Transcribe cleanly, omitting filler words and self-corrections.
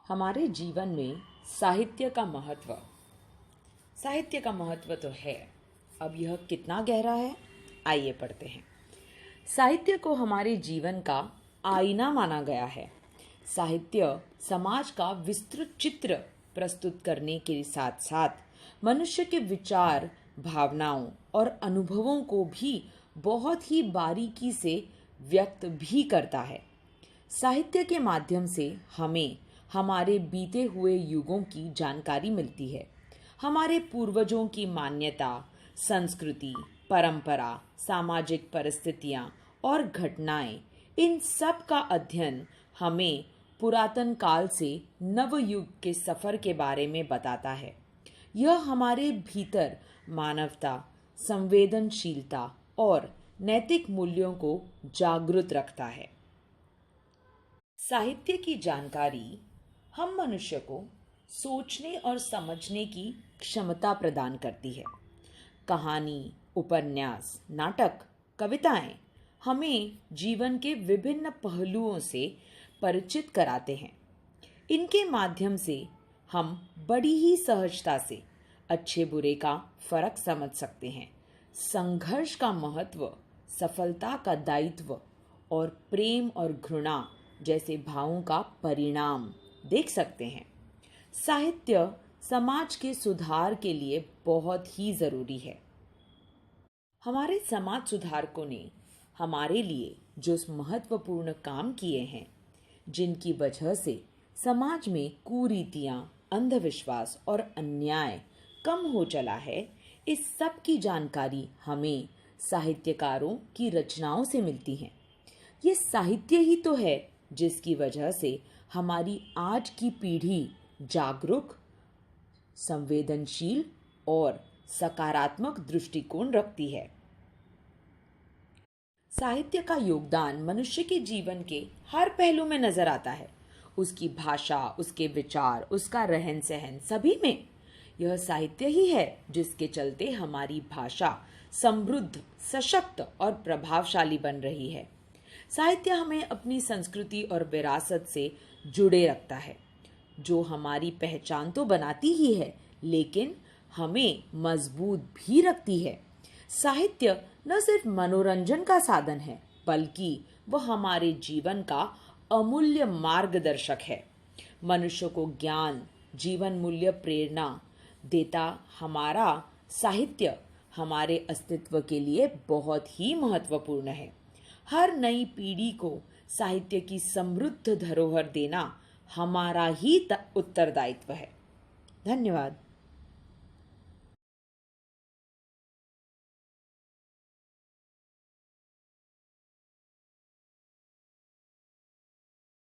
हमारे जीवन में साहित्य का महत्व तो है। अब यह कितना गहरा है, आइए पढ़ते हैं। साहित्य को हमारे जीवन का आईना माना गया है। साहित्य समाज का विस्तृत चित्र प्रस्तुत करने के साथ साथ मनुष्य के विचार, भावनाओं और अनुभवों को भी बहुत ही बारीकी से व्यक्त भी करता है। साहित्य के माध्यम से हमें हमारे बीते हुए युगों की जानकारी मिलती है। हमारे पूर्वजों की मान्यता, संस्कृति, परंपरा, सामाजिक परिस्थितियां और घटनाएं, इन सब का अध्ययन हमें पुरातन काल से नवयुग के सफर के बारे में बताता है। यह हमारे भीतर मानवता, संवेदनशीलता और नैतिक मूल्यों को जागृत रखता है। साहित्य की जानकारी हम मनुष्य को सोचने और समझने की क्षमता प्रदान करती है। कहानी, उपन्यास, नाटक, कविताएं हमें जीवन के विभिन्न पहलुओं से परिचित कराते हैं। इनके माध्यम से हम बड़ी ही सहजता से अच्छे बुरे का फर्क समझ सकते हैं। संघर्ष का महत्व, सफलता का दायित्व और प्रेम और घृणा जैसे भावों का परिणाम देख सकते हैं। साहित्य समाज के सुधार के लिए बहुत ही जरूरी है। हमारे समाज सुधारकों ने हमारे लिए जो महत्वपूर्ण काम किए हैं, जिनकी वजह से समाज में कुरीतियां, अंधविश्वास और अन्याय कम हो चला है, इस सब की जानकारी हमें साहित्यकारों की रचनाओं से मिलती है। ये साहित्य ही तो है जिसकी वजह से हमारी आज की पीढ़ी जागरूक, संवेदनशील और सकारात्मक दृष्टिकोण रखती है। साहित्य का योगदान मनुष्य के जीवन के हर पहलू में नजर आता है। उसकी भाषा, उसके विचार, उसका रहन सहन, सभी में यह साहित्य ही है जिसके चलते हमारी भाषा समृद्ध, सशक्त और प्रभावशाली बन रही है। साहित्य हमें अपनी संस्कृति और विरासत से जुड़े रखता है, जो हमारी पहचान तो बनाती ही है, लेकिन हमें मजबूत भी रखती है। साहित्य न सिर्फ मनोरंजन का साधन है, बल्कि वह हमारे जीवन का अमूल्य मार्गदर्शक है। मनुष्य को ज्ञान, जीवन मूल्य, प्रेरणा देता हमारा साहित्य हमारे अस्तित्व के लिए बहुत ही महत्वपूर्ण है। हर नई पीढ़ी को साहित्य की समृद्ध धरोहर देना हमारा ही उत्तरदायित्व है। धन्यवाद।